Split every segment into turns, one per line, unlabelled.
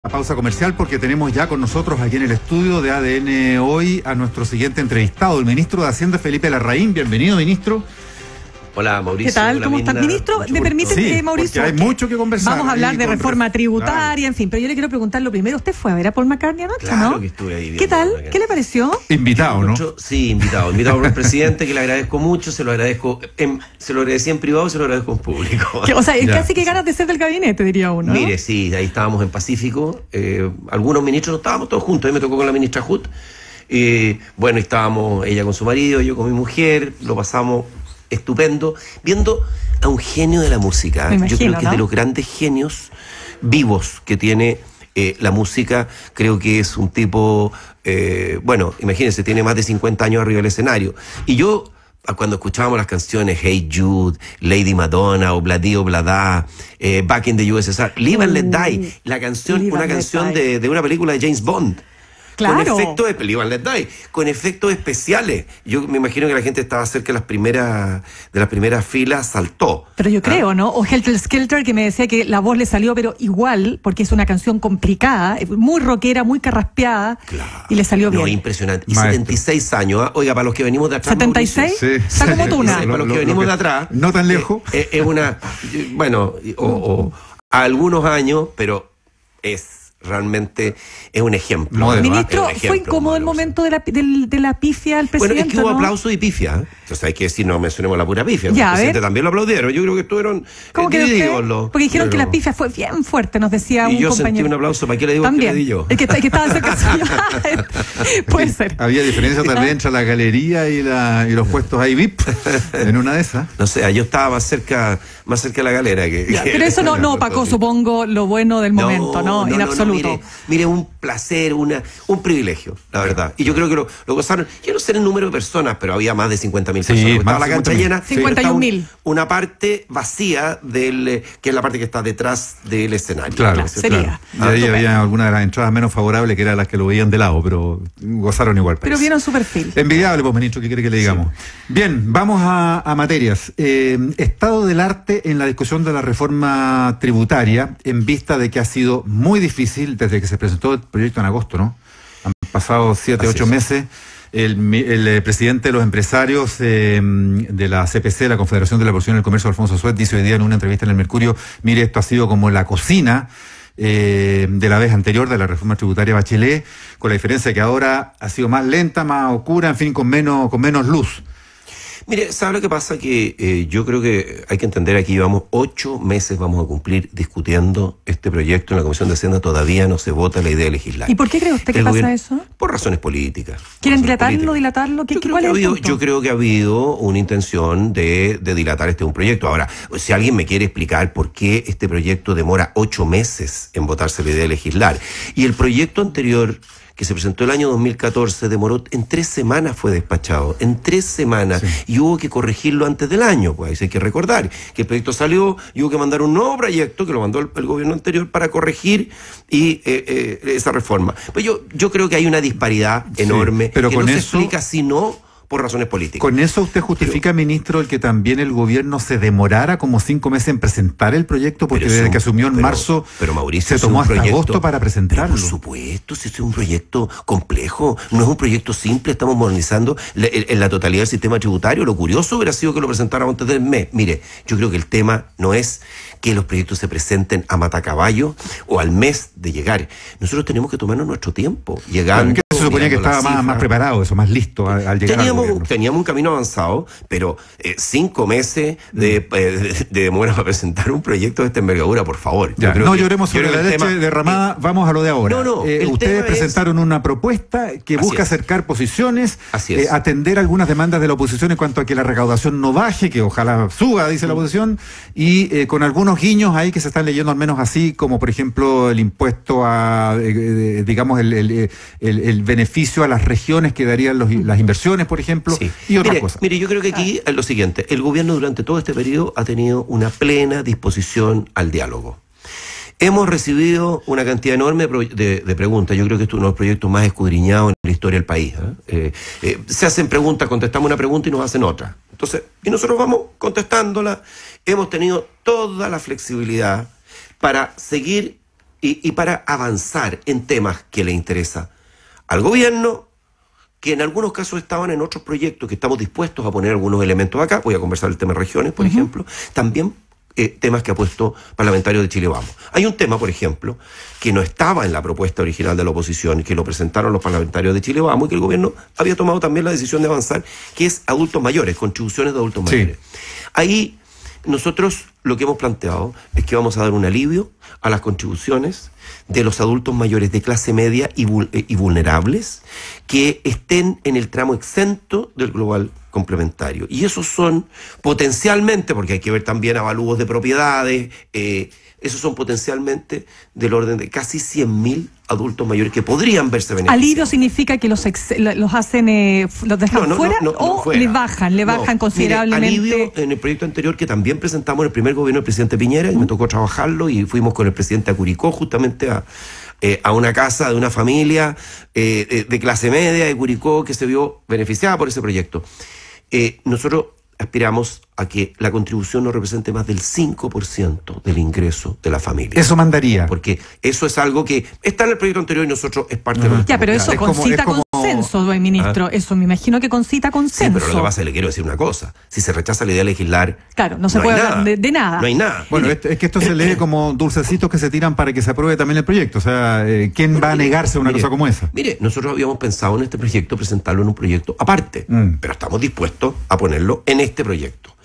La pausa comercial porque tenemos ya con nosotros aquí en el estudio de ADN Hoy a nuestro siguiente entrevistado, el ministro de Hacienda, Felipe Larraín. Bienvenido, ministro.
Hola, Mauricio.
¿Qué tal?
Hola,
¿Cómo están? Ministro, ¿me permite, Mauricio?
Hay mucho que conversar.
Vamos a hablar de reforma tributaria, en fin, pero yo le quiero preguntar lo primero. ¿Usted fue a ver a Paul McCartney anoche,
claro,
no?
Que estuve ahí.
¿Qué tal? ¿Qué le pareció?
Invitado, ¿no?
Sí, invitado por el presidente, que le agradezco mucho, se lo agradecí en privado, se lo agradezco en público.
O sea, es casi que ganas de ser del gabinete, diría uno, ¿no?
Mire, sí, ahí estábamos en Pacífico, algunos ministros no estábamos todos juntos, ahí me tocó con la ministra Hut, bueno, estábamos ella con su marido, yo con mi mujer, lo pasamos estupendo, viendo a un genio de la música.
Imagino,
yo creo que
¿no?
es de los grandes genios vivos que tiene la música. Creo que es un tipo, bueno, imagínense, tiene más de 50 años arriba del escenario. Y yo, cuando escuchábamos las canciones Hey Jude, Lady Madonna, Obladi Oblada, Back in the USSR, Live and Let Die, la canción,
Live
una
and Let
canción
Die.
de una película de James Bond.
Claro.
Con efectos de Live and Let Die, con efectos especiales. Yo me imagino que la gente estaba cerca de las primeras filas, saltó.
Pero yo creo, ¿no? O Helter Skelter, que me decía que la voz le salió, pero igual, porque es una canción complicada, muy rockera, muy carraspeada,
Claro.
y le salió bien.
No, impresionante. Y
Maestro.
76 años, ¿ah? Oiga, para los que venimos de atrás.
¿76?
Mauricio,
Sí.
Está como tuna.
para los que venimos de atrás.
No tan lejos.
Es una. Bueno, o a algunos años, pero realmente es un ejemplo.
Modelo,
Ministro,
Es un ejemplo,
¿fue incómodo el
modelo,
momento de la pifia al
Bueno,
presidente?
es que hubo
¿no?
aplauso y pifia. Entonces hay que decir, no mencionemos la pura pifia.
Ya,
El
a
presidente
ver.
también lo aplaudieron. Yo creo que estuvieron
¿Cómo que
divididos
usted?
los.
Porque dijeron que
pero-
la pifia fue bien fuerte, nos decía
Y
un
yo
compañero.
sentí un aplauso. ¿Para qué le digo
También.
que le di yo?
El que estaba cerca suyo. Puede ser.
Había diferencia tal vez entre la galería y los puestos ahí VIP en una de esas.
No sé, yo estaba más cerca de la galera que.
Ya, pero eso no opacó, supongo, lo bueno del momento, ¿no? En absoluto.
Mire, un placer, un privilegio, la verdad. Y yo creo que lo gozaron. Yo no sé el número de personas, pero había más de 50.000
Sí,
personas.
más
Estaba
de
la cancha
50.000.
llena.
Sí.
51.000.
Una parte vacía que es la parte que está detrás del escenario.
Claro,
sería.
Y ahí había algunas de las entradas menos favorables que eran las que lo veían de lado, pero gozaron igual.
Pero
parece.
vieron su perfil.
Envidiable, pues, ministro, ¿qué quiere que le digamos? Bien, vamos a materias. Estado del arte en la discusión de la reforma tributaria, en vista de que ha sido muy difícil desde que se presentó el proyecto en agosto, ¿no? Han pasado 7,
Así
8
es.
meses. El presidente de los empresarios de la CPC, la Confederación de la Producción y el Comercio, Alfonso Suet, dice hoy día en una entrevista en el Mercurio, mire, esto ha sido como la cocina de la vez anterior de la reforma tributaria Bachelet, con la diferencia que ahora ha sido más lenta, más oscura, en fin, con menos luz.
Mire, ¿sabe lo que pasa? Que yo creo que hay que entender aquí, llevamos 8 meses, vamos a cumplir discutiendo este proyecto en la Comisión de Hacienda, todavía no se vota la idea de legislar.
¿Y por qué cree usted que
El
pasa
gobierno-
eso?
Por razones políticas.
¿Quieren
Razones políticas.
dilatarlo? ¿Cuál es el punto?
Yo creo que ha habido una intención de dilatar un proyecto. Ahora, si alguien me quiere explicar por qué este proyecto demora 8 meses en votarse la idea de legislar, y el proyecto anterior, que se presentó el año 2014, demoró en 3 semanas, fue despachado, en 3 semanas, y hubo que corregirlo antes del año, pues hay que recordar que el proyecto salió y hubo que mandar un nuevo proyecto que lo mandó el gobierno anterior para corregir esa reforma. Pues yo creo que hay una disparidad enorme,
pero
que
con
no se
eso-
explica sino por razones políticas.
¿Con eso usted justifica, ministro, el que también el gobierno se demorara como 5 meses en presentar el proyecto? Porque
Pero es
desde
un-
que asumió en
pero-
marzo
pero Mauricio,
se
es
tomó
un
hasta
proyecto-
agosto para
Pero
presentarlo.
por supuesto, si este es un proyecto complejo, no es un proyecto simple, estamos modernizando en la totalidad del sistema tributario. Lo curioso hubiera sido que lo presentáramos antes del mes. Mire, yo creo que el tema no es que los proyectos se presenten a matacaballo o al mes de llegar. Nosotros tenemos que tomarnos nuestro tiempo, llegando.
Claro, que se suponía que
mirando
estaba
las
más
cifras.
preparado, eso, más listo al llegar al gobierno.
Teníamos un camino avanzado, pero 5 meses de demora para presentar un proyecto de esta envergadura, por favor.
Ya,
Yo creo
no
que-
lloremos
yo
sobre
creo
la
que el
leche
tema-
derramada, vamos a lo de ahora.
No, el
ustedes
tema es-
presentaron una propuesta que
Así
busca
es.
acercar posiciones,
Así es.
atender algunas demandas de la oposición en cuanto a que la recaudación no baje, que ojalá suba, dice la oposición, y con algunos guiños ahí que se están leyendo al menos así, como por ejemplo el impuesto a, digamos, el beneficio a las regiones que darían las inversiones, por ejemplo,
Sí.
y otras cosas.
Mire, yo creo que aquí es lo siguiente. El gobierno durante todo este periodo ha tenido una plena disposición al diálogo. Hemos recibido una cantidad enorme de preguntas. Yo creo que esto es uno de los proyectos más escudriñados en la historia del país. Se hacen preguntas, contestamos una pregunta y nos hacen otra. Entonces, y nosotros vamos contestándola. Hemos tenido toda la flexibilidad para seguir y para avanzar en temas que le interesa al gobierno, que en algunos casos estaban en otros proyectos, que estamos dispuestos a poner algunos elementos acá. Voy a conversar el tema de regiones, por ejemplo. También temas que ha puesto parlamentarios de Chile Vamos. Hay un tema, por ejemplo, que no estaba en la propuesta original de la oposición, que lo presentaron los parlamentarios de Chile Vamos y que el gobierno había tomado también la decisión de avanzar, que es adultos mayores, contribuciones de adultos mayores. Ahí nosotros lo que hemos planteado es que vamos a dar un alivio a las contribuciones de los adultos mayores de clase media y vulnerables que estén en el tramo exento del global complementario. Y esos son potencialmente, porque hay que ver también avalúos de propiedades, esos son potencialmente del orden de casi 100.000 adultos mayores que podrían verse beneficiados. ¿Alivio
significa que los hacen, los dejan fuera o fuera. le bajan considerablemente?
Mire, alivio en el proyecto anterior que también presentamos en el primer gobierno del presidente Piñera, y me tocó trabajarlo, y fuimos con el presidente a Curicó justamente a una casa de una familia de clase media de Curicó que se vio beneficiada por ese proyecto. Nosotros aspiramos a que la contribución no represente más del 5% del ingreso de la familia.
Eso mandaría.
Porque eso es algo que está en el proyecto anterior y nosotros es parte de
Ya, pero eso concita consenso, don ministro. Eso me imagino que concita consenso.
Sí, pero lo que pasa es que le quiero decir una cosa. Si se rechaza la idea de legislar,
claro, no se puede hablar de nada.
No hay nada.
Bueno, es que esto se lee como dulcecitos que se tiran para que se apruebe también el proyecto. O sea, ¿quién va a negarse a una cosa como esa?
Mire, nosotros habíamos pensado en este proyecto presentarlo en un proyecto aparte, pero estamos dispuestos a ponerlo en este proyecto.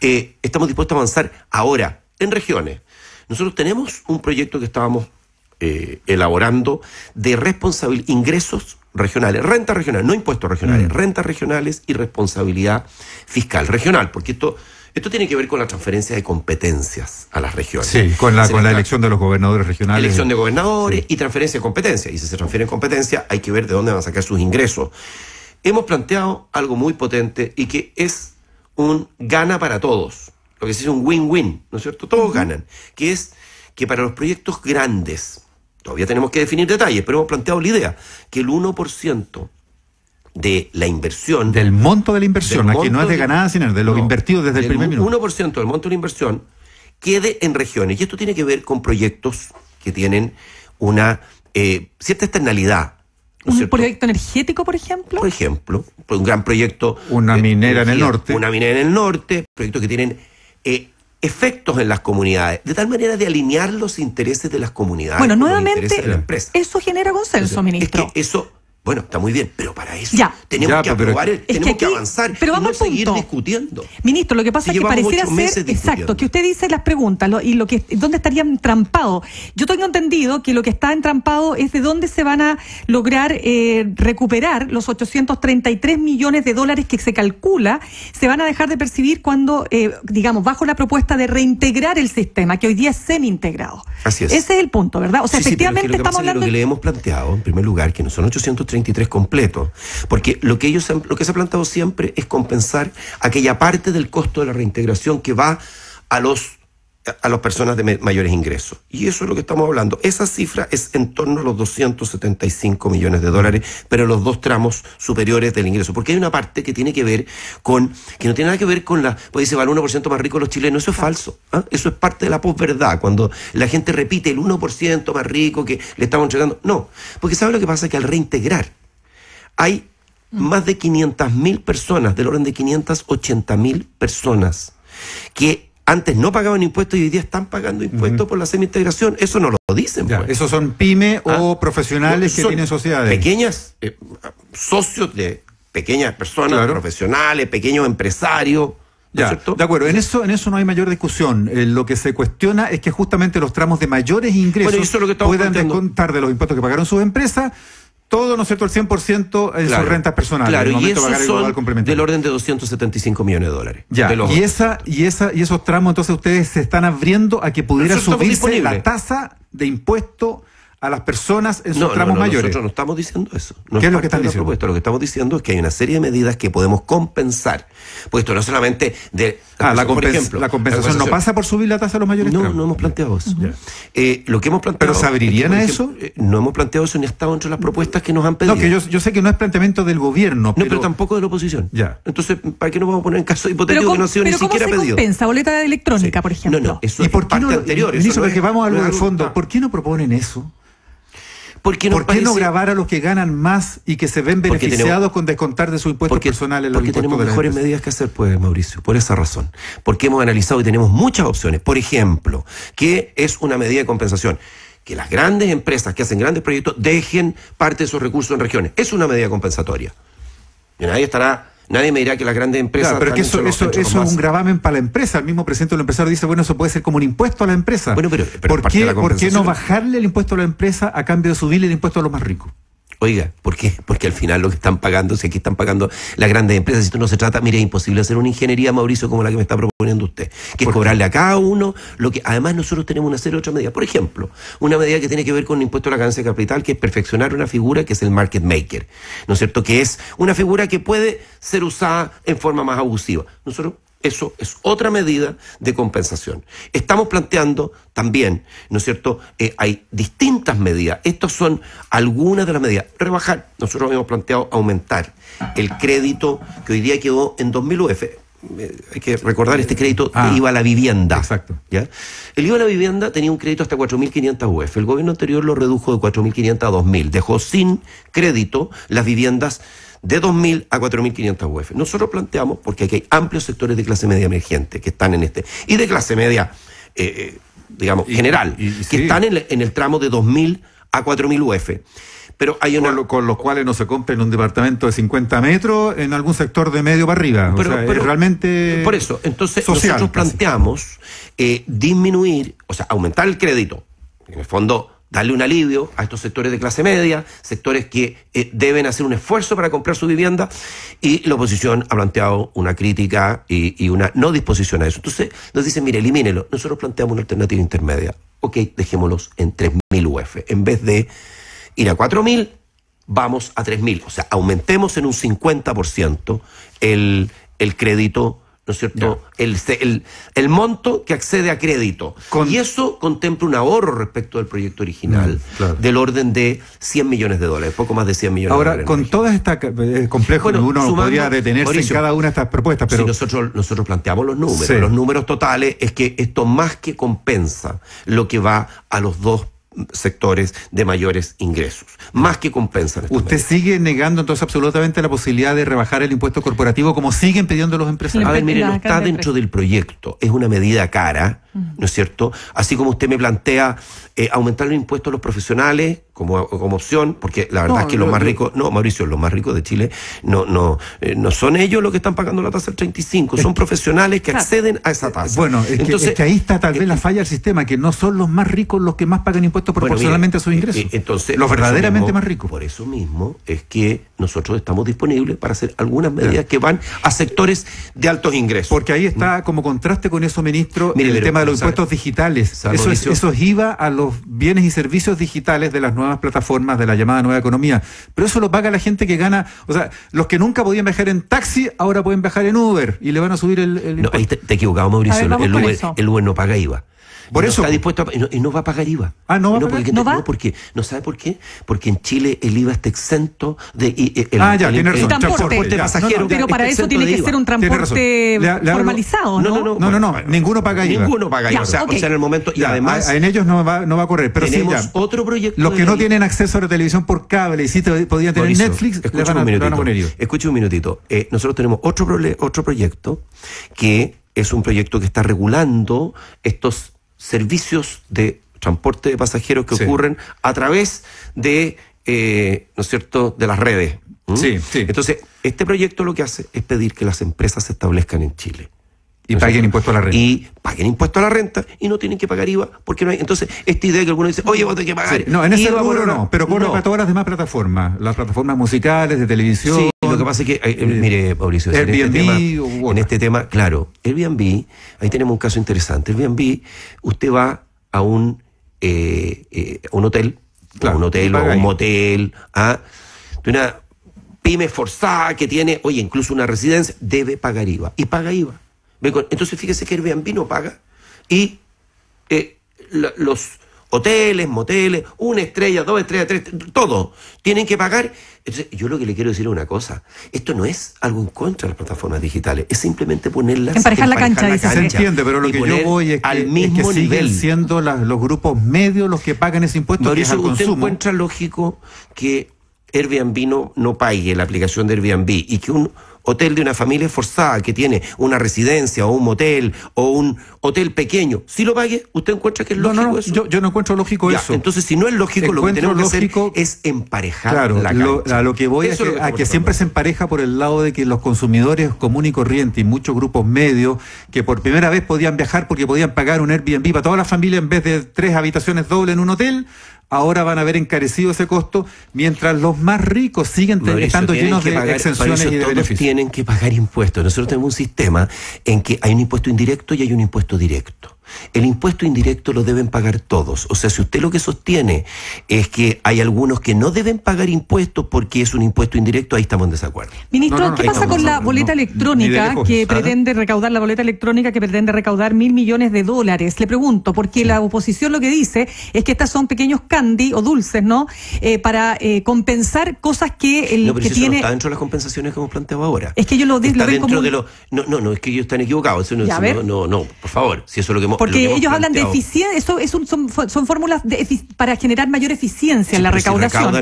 Estamos dispuestos a avanzar ahora en regiones. Nosotros tenemos un proyecto que estábamos elaborando de ingresos regionales, renta regional, no impuestos regionales, rentas regionales y responsabilidad fiscal regional, porque esto tiene que ver con la transferencia de competencias a las regiones.
Sí, con la elección de los gobernadores regionales.
Elección de gobernadores y transferencia de competencias. Y si se transfieren competencias, hay que ver de dónde van a sacar sus ingresos. Hemos planteado algo muy potente y que es un gana para todos, lo que se dice un win-win, ¿no es cierto? Todos ganan, que es que para los proyectos grandes, todavía tenemos que definir detalles, pero hemos planteado la idea, que el 1% de la inversión...
Del monto de la inversión, aquí no es de ganadas, sino de lo invertido desde el primer minuto.
1% del monto de la inversión quede en regiones, y esto tiene que ver con proyectos que tienen una cierta externalidad.
¿Un proyecto energético, por ejemplo?
Por ejemplo, un gran proyecto...
Una minera en el norte.
Una minera en el norte, proyectos que tienen efectos en las comunidades, de tal manera de alinear los intereses de las comunidades
con
los intereses de la empresa.
Eso genera consenso, ministro.
Es que eso... Bueno, está muy bien, pero para eso tenemos que avanzar
pero vamos
y no seguir discutiendo.
Ministro, lo que pasa es que pareciera ser, exacto, que usted dice las preguntas y dónde estaría entrampado. Yo tengo entendido que lo que está entrampado es de dónde se van a lograr recuperar los 833 millones de dólares que se calcula se van a dejar de percibir cuando, digamos, bajo la propuesta de reintegrar el sistema, que hoy día es semi-integrado.
Así es.
Ese es el punto, ¿verdad? O sea, efectivamente
pero es que
estamos hablando...
Lo que le hemos planteado, en primer lugar, que no son 833 completos, porque lo que se ha planteado siempre es compensar aquella parte del costo de la reintegración que va a las personas de mayores ingresos. Y eso es lo que estamos hablando. Esa cifra es en torno a los 275 millones de dólares, pero los dos tramos superiores del ingreso. Porque hay una parte que tiene que ver con, que no tiene nada que ver con pues dice, va el 1% más rico los chilenos. Eso es falso. Eso es parte de la posverdad. Cuando la gente repite el 1% más rico que le estamos entregando. No, porque ¿sabe lo que pasa? Que al reintegrar hay más de 500.000 personas, del orden de 580.000 personas, que antes no pagaban impuestos y hoy día están pagando impuestos por la semi-integración. Eso no lo dicen.
Pues. Esos son pyme o profesionales que tienen sociedades.
Pequeñas, socios de pequeñas personas, profesionales, pequeños empresarios. ¿No es cierto?
De acuerdo, en eso no hay mayor discusión. Lo que se cuestiona es que justamente los tramos de mayores ingresos puedan descontar de los impuestos que pagaron sus empresas todo, ¿no es cierto?, el 100% en sus rentas personales.
Claro, y esos son del orden de 275 millones de dólares.
Ya, y esos tramos, entonces, ustedes se están abriendo a que pudiera subirse la tasa de impuesto a las personas en sus tramos mayores.
Nosotros no estamos diciendo eso. No
¿Qué es lo que están diciendo?
Lo que estamos diciendo es que hay una serie de medidas que podemos compensar. Pues esto no solamente de...
por ejemplo, la compensación no pasa por subir la tasa a los mayores tramos.
No hemos planteado eso. Lo que hemos planteado...
¿Pero se abrirían a eso?
No hemos planteado eso ni ha estado entre las propuestas que nos han pedido.
No, que yo sé que no es planteamiento del gobierno.
Pero tampoco de la oposición.
Ya.
Entonces, ¿para qué nos vamos a poner en caso hipotético que no ha sido ni siquiera pedido?
¿Pero cómo se compensa? Boleta electrónica, por ejemplo.
No, eso
¿Y
es
por qué
parte anterior.
Ministro, porque vamos a algo de fondo. ¿Por qué no proponen eso? ¿Por qué no grabar a los que ganan más y que se ven beneficiados con descontar de sus impuestos personales?
Porque tenemos mejores medidas que hacer, pues, Mauricio, por esa razón. Porque hemos analizado y tenemos muchas opciones. Por ejemplo, ¿qué es una medida de compensación? Que las grandes empresas que hacen grandes proyectos dejen parte de sus recursos en regiones. Es una medida compensatoria. Y nadie me dirá que las grandes empresas...
Claro, pero que eso es un gravamen para la empresa. El mismo presidente del empresario dice, bueno, eso puede ser como un impuesto a la empresa.
Bueno, pero
¿Por qué no bajarle el impuesto a la empresa a cambio de subirle el impuesto a los más ricos?
Oiga, ¿por qué? Porque al final lo que están pagando, si aquí están pagando las grandes empresas, si esto no se trata, mire, es imposible hacer una ingeniería, Mauricio, como la que me está proponiendo usted, que es cobrarle a cada uno lo que... Además, nosotros tenemos una serie de otras medidas. Por ejemplo, una medida que tiene que ver con el impuesto a la ganancia de capital, que es perfeccionar una figura que es el market maker, ¿no es cierto? Que es una figura que puede ser usada en forma más abusiva. Eso es otra medida de compensación. Estamos planteando también, ¿no es cierto? Hay distintas medidas. Estas son algunas de las medidas. Rebajar. Nosotros habíamos planteado aumentar el crédito que hoy día quedó en 2.000 UF. Hay que recordar este crédito de IVA a la vivienda.
Exacto.
¿Ya? El IVA a la vivienda tenía un crédito hasta 4.500 UF. El gobierno anterior lo redujo de 4.500 a 2.000. Dejó sin crédito las viviendas de 2.000 a 4.500 UF. Nosotros planteamos, porque aquí hay amplios sectores de clase media emergente que están en y de clase media, digamos, general, que están en el tramo de 2.000 a 4.000 UF. Pero hay
con los cuales no se compra en un departamento de 50 metros en algún sector de medio para arriba. Pero es realmente
por eso, entonces
social,
nosotros planteamos disminuir, o sea, aumentar el crédito, en el fondo darle un alivio a estos sectores de clase media, sectores que deben hacer un esfuerzo para comprar su vivienda, y la oposición ha planteado una crítica y una no disposición a eso. Entonces nos dicen, mire, elimínelo. Nosotros planteamos una alternativa intermedia. Ok, dejémoslos en 3.000 UF. En vez de ir a 4.000, vamos a 3.000. O sea, aumentemos en un 50% el crédito, ¿no es cierto? El monto que accede a crédito. Y eso contempla un ahorro respecto del proyecto original, del orden de $100 millones, poco más de 100 millones de dólares.
Ahora, con todas estas complejos, uno podría detenerse, Mauricio, en cada una de estas propuestas, pero...
Si nosotros planteamos los números,
sí.
Los números totales es que esto más que compensa lo que va a los dos sectores de mayores ingresos, más que compensan.
¿Usted sigue negando entonces absolutamente la posibilidad de rebajar el impuesto corporativo como siguen pidiendo los empresarios?
A ver, mire, no está dentro del proyecto, es una medida cara, ¿no es cierto? Así como usted me plantea aumentar el impuesto a los profesionales como opción, porque la verdad es que los más ricos, Mauricio, los más ricos de Chile no son ellos los que están pagando la tasa del 35, son profesionales que acceden a esa tasa.
Bueno, es que ahí está tal vez la falla del sistema, que no son los más ricos los que más pagan impuestos proporcionalmente a sus ingresos.
Entonces,
los verdaderamente más ricos.
Por eso mismo es que nosotros estamos disponibles para hacer algunas medidas que van a sectores de altos ingresos.
Porque ahí está como contraste con eso, ministro, el tema de los impuestos digitales. Eso es IVA a los bienes y servicios digitales de las nuevas plataformas de la llamada nueva economía. Pero eso lo paga la gente que gana, o sea, los que nunca podían viajar en taxi, ahora pueden viajar en Uber y le van a subir el
No, ahí te he equivocado, Mauricio. El Uber no paga IVA.
Por eso
está dispuesto y no va a pagar IVA.
¿No va a pagar?
¿No? Porque, ¿no sabe por qué? Porque en Chile el IVA está exento de...
tiene razón.
Transporte pasajero. Pero para eso tiene que ser un transporte formalizado, ¿no?
No, ninguno paga IVA.
Ninguno paga IVA. O sea, en el momento... Y además...
En ellos no va a correr. Pero
tenemos otro proyecto...
Los que no tienen acceso a la televisión por cable y sí podían tener Netflix, le van a poner IVA.
Escuche un minutito. Nosotros tenemos otro proyecto que es un proyecto que está regulando estos servicios de transporte de pasajeros que ocurren a través de, ¿no es cierto?, de las redes.
Sí.
Entonces, este proyecto lo que hace es pedir que las empresas se establezcan en Chile.
Y paguen impuesto a la renta.
Y paguen impuesto a la renta y no tienen que pagar IVA porque no hay. Entonces, esta idea que algunos dicen, oye, vos tenés que pagar.
No, en ese rubro no, pero corre para todas las demás plataformas. Las plataformas musicales, de televisión.
Sí, lo que pasa es que, mire, Mauricio, en este tema, claro, Airbnb, ahí tenemos un caso interesante. Airbnb, usted va a un hotel
claro,
un hotel o un motel, de una pyme forzada que tiene, oye, incluso una residencia, debe pagar IVA. Y paga IVA. Entonces fíjese que Airbnb no paga. Y los hoteles, moteles, 1 estrella, 2 estrellas, 3, todo, tienen que pagar. Entonces, yo lo que le quiero decir es una cosa. Esto no es algo en contra de las plataformas digitales, es simplemente ponerlas...
Emparejar la cancha.
Se entiende, pero lo que yo voy es que siguen siendo los grupos medios los que pagan ese impuesto.
Mauricio, ¿usted encuentra lógico que Airbnb no pague la aplicación de Airbnb y que un hotel de una familia forzada que tiene una residencia o un motel o un hotel pequeño, si lo pague? ¿Usted encuentra que es lógico eso?
Yo no encuentro lógico eso.
Entonces, si no es lógico, lo que tenemos que hacer es emparejar la cancha.
A lo que voy es que siempre se empareja por el lado de que los consumidores común y corriente y muchos grupos medios que por primera vez podían viajar porque podían pagar un Airbnb para toda la familia en vez de 3 habitaciones dobles en un hotel, ahora van a haber encarecido ese costo, mientras los más ricos siguen estando llenos de exenciones y de beneficios.
Tienen que pagar impuestos. Nosotros tenemos un sistema en que hay un impuesto indirecto y hay un impuesto directo. El impuesto indirecto lo deben pagar todos. O sea, si usted lo que sostiene es que hay algunos que no deben pagar impuestos porque es un impuesto indirecto, ahí estamos en desacuerdo.
Ministro, ¿qué pasa con la boleta electrónica que pretende recaudar, la boleta electrónica que pretende recaudar $1.000 millones? Le pregunto, porque la oposición lo que dice es que estas son pequeños candy o dulces, ¿no? Para compensar cosas que
el que tiene... No está dentro de las compensaciones que hemos planteado ahora.
Es que yo lo ven como...
No, es que ellos están equivocados. No, por favor, si eso es lo que hemos...
Porque ellos hablan de eficiencia, son fórmulas para generar mayor eficiencia en la recaudación.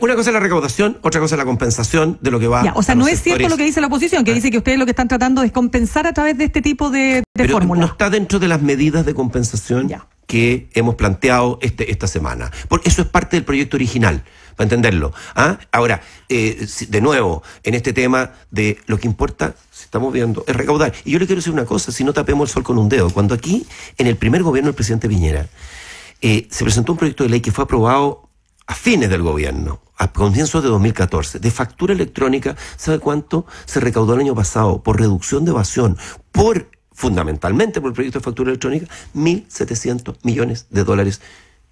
Una cosa es la recaudación, otra cosa es la compensación de lo que va.
O sea, no es cierto lo que dice la oposición, que dice que ustedes lo que están tratando es compensar a través de este tipo de fórmulas.
No está dentro de las medidas de compensación que hemos planteado esta semana. Porque eso es parte del proyecto original, para entenderlo. Ahora, de nuevo, en este tema de lo que importa, si estamos viendo, es recaudar. Y yo le quiero decir una cosa, si no tapemos el sol con un dedo. Cuando aquí, en el primer gobierno del presidente Piñera, se presentó un proyecto de ley que fue aprobado a fines del gobierno, a comienzos de 2014, de factura electrónica, ¿sabe cuánto se recaudó el año pasado por reducción de evasión, fundamentalmente por el proyecto de factura electrónica? $1.700 millones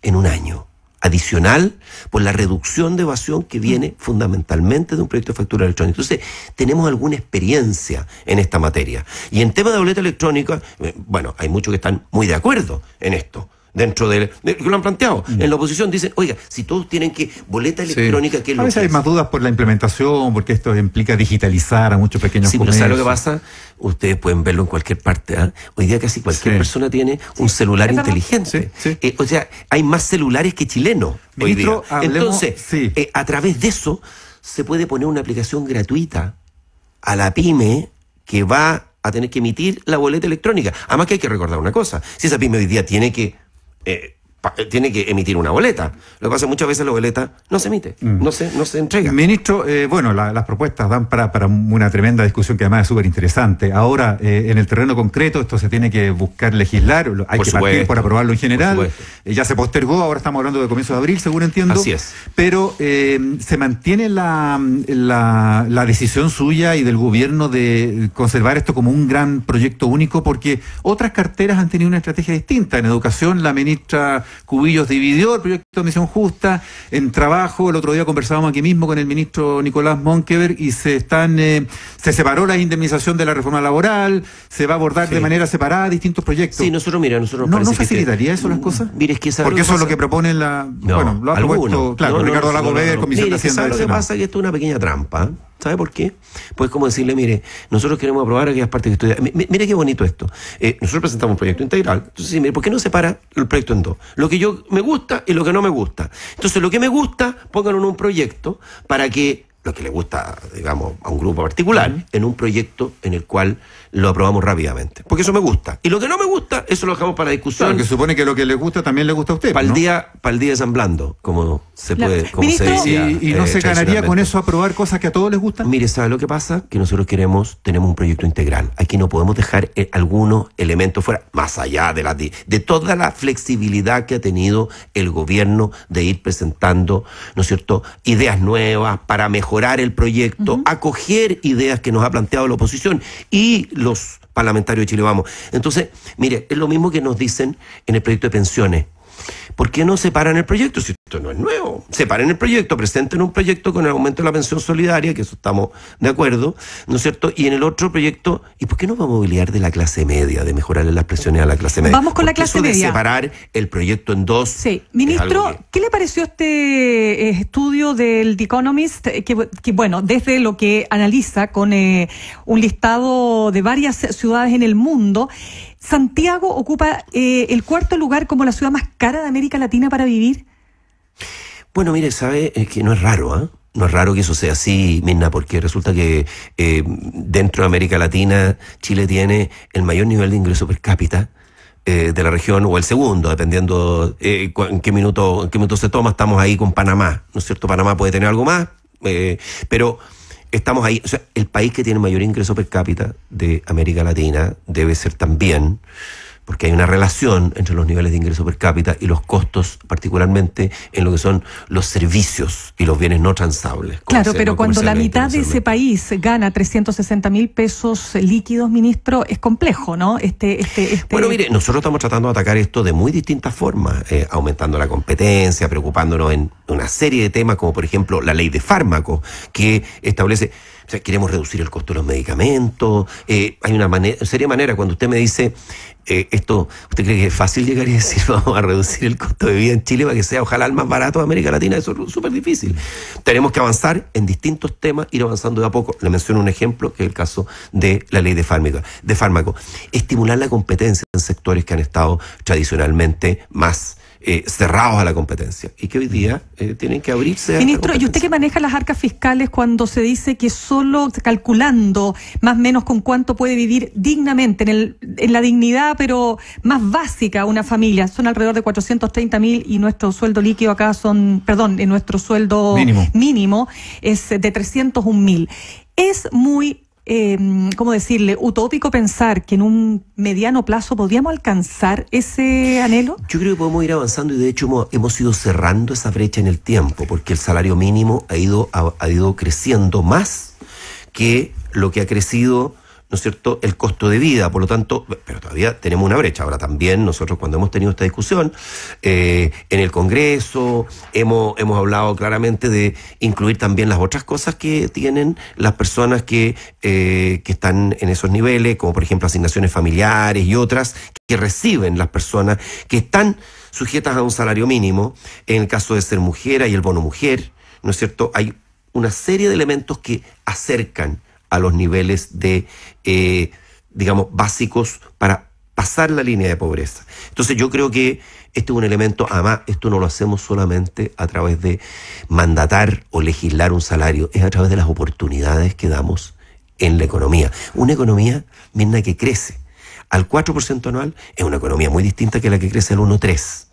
en un año. Adicional por la reducción de evasión que viene fundamentalmente de un proyecto de factura electrónica. Entonces, tenemos alguna experiencia en esta materia. Y en tema de boleta electrónica, hay muchos que están muy de acuerdo en esto. Dentro de que lo han planteado. En la oposición dicen, oiga, si todos tienen que boleta electrónica, ¿qué es lo que es?
A veces hay más dudas por la implementación, porque esto implica digitalizar a muchos pequeños comercios.
Pero ¿sabe lo que pasa? Ustedes pueden verlo en cualquier parte. Hoy día casi cualquier persona tiene un celular inteligente. O sea, hay más celulares que chilenos hoy día. Entonces, a través de eso se puede poner una aplicación gratuita a la pyme que va a tener que emitir la boleta electrónica. Además que hay que recordar una cosa, si esa pyme hoy día tiene que emitir una boleta. Lo que pasa es que muchas veces la boleta no se emite, no se entrega.
Ministro, las propuestas dan para una tremenda discusión que además es súper interesante. Ahora, en el terreno concreto, esto se tiene que buscar legislar, hay que partir por aprobarlo en general. Ya se postergó, ahora estamos hablando de comienzo de abril, según entiendo.
Así es.
Pero se mantiene la decisión suya y del gobierno de conservar esto como un gran proyecto único, porque otras carteras han tenido una estrategia distinta. En educación, la ministra Cubillos dividió el proyecto de Misión Justa. En trabajo, el otro día conversábamos aquí mismo con el ministro Nicolás Monkeberg y se separó la indemnización de la reforma laboral, se va a abordar de manera separada distintos proyectos.
Sí, nosotros
¿No facilitaría eso las cosas?
Mire, es que
porque eso es lo que propone lo ha propuesto, Ricardo Lagos, Comisión de Hacienda.
Lo que pasa es que esto es una pequeña trampa. ¿Sabe por qué? Pues como decirle, mire, nosotros queremos aprobar aquellas partes que estudian. Mire qué bonito esto. Nosotros presentamos un proyecto integral. Entonces, mire, ¿por qué no separa el proyecto en dos? Lo que yo me gusta y lo que no me gusta. Entonces, lo que me gusta, pónganlo en un proyecto para que lo que le gusta, digamos, a un grupo particular, en un proyecto en el cual lo aprobamos rápidamente. Porque eso me gusta. Y lo que no me gusta, eso lo dejamos para la discusión.
Claro, que supone que lo que le gusta también le gusta a usted.
Para el día de San Blando, como se puede, como se decía.
¿Y no se ganaría con eso aprobar cosas que a todos les gustan?
Mire, ¿sabe lo que pasa? Que nosotros tenemos un proyecto integral. Aquí no podemos dejar algunos elementos fuera, más allá de toda la flexibilidad que ha tenido el gobierno de ir presentando, ¿no es cierto?, ideas nuevas para mejorar el proyecto, acoger ideas que nos ha planteado la oposición y los parlamentarios de Chile Vamos. Entonces, mire, es lo mismo que nos dicen en el proyecto de pensiones. ¿Por qué no separan el proyecto? Si Esto no es nuevo. Separen el proyecto, presenten un proyecto con el aumento de la pensión solidaria, que eso estamos de acuerdo, ¿no es cierto? Y en el otro proyecto, ¿y por qué no va a mobiliar de la clase media, de mejorarle las pensiones a la clase media?
Vamos con la clase media.
De separar el proyecto en dos.
Sí. Ministro, ¿qué le pareció este estudio del The Economist? Que bueno, desde lo que analiza con un listado de varias ciudades en el mundo, Santiago ocupa el cuarto lugar como la ciudad más cara de América Latina para vivir.
Bueno, mire, sabe que no es raro, ¿eh? No es raro que eso sea así, Mirna, porque resulta que dentro de América Latina Chile tiene el mayor nivel de ingreso per cápita de la región, o el segundo, dependiendo en qué minuto se toma. Estamos ahí con Panamá, ¿no es cierto? Panamá puede tener algo más, pero estamos ahí. O sea, el país que tiene mayor ingreso per cápita de América Latina debe ser también, porque hay una relación entre los niveles de ingreso per cápita y los costos, particularmente en lo que son los servicios y los bienes no transables.
Claro, pero cuando la mitad de ese país gana 360.000 pesos líquidos, ministro, es complejo, ¿no?
Bueno, mire, nosotros estamos tratando de atacar esto de muy distintas formas, aumentando la competencia, preocupándonos en una serie de temas, como por ejemplo la ley de fármacos, que establece... O sea, queremos reducir el costo de los medicamentos. Hay una seria manera, cuando usted me dice esto, ¿usted cree que es fácil llegar y decir vamos a reducir el costo de vida en Chile para que sea ojalá el más barato de América Latina? Eso es súper difícil. Tenemos que avanzar en distintos temas, ir avanzando de a poco. Le menciono un ejemplo, que es el caso de la ley de fármaco. Estimular la competencia en sectores que han estado tradicionalmente más cerrados a la competencia y que hoy día tienen que abrirse.
Ministro, ¿y usted que maneja las arcas fiscales cuando se dice que solo calculando más o menos con cuánto puede vivir dignamente, en la dignidad pero más básica una familia, son alrededor de 430.000 y nuestro sueldo líquido acá nuestro sueldo mínimo es de 301.000? Es muy ¿cómo decirle? Utópico pensar que en un mediano plazo podríamos alcanzar ese anhelo.
Yo creo que podemos ir avanzando y de hecho hemos ido cerrando esa brecha en el tiempo, porque el salario mínimo ha ido creciendo más que lo que ha crecido, ¿no es cierto?, el costo de vida. Por lo tanto, pero todavía tenemos una brecha. Ahora también nosotros, cuando hemos tenido esta discusión en el Congreso, hemos hablado claramente de incluir también las otras cosas que tienen las personas que están en esos niveles, como por ejemplo asignaciones familiares y otras que reciben las personas que están sujetas a un salario mínimo. En el caso de ser mujer, hay el bono mujer, ¿no es cierto? Hay una serie de elementos que acercan a los niveles de, digamos, básicos para pasar la línea de pobreza. Entonces yo creo que este es un elemento, además, esto no lo hacemos solamente a través de mandatar o legislar un salario, es a través de las oportunidades que damos en la economía. Una economía, Mirna, que crece al 4% anual, es una economía muy distinta que la que crece al 1,3%.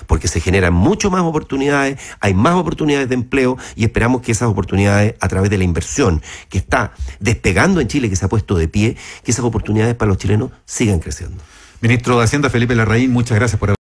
Porque se generan mucho más oportunidades, hay más oportunidades de empleo y esperamos que esas oportunidades, a través de la inversión que está despegando en Chile, que se ha puesto de pie, que esas oportunidades para los chilenos sigan creciendo.
Ministro de Hacienda, Felipe Larraín, muchas gracias por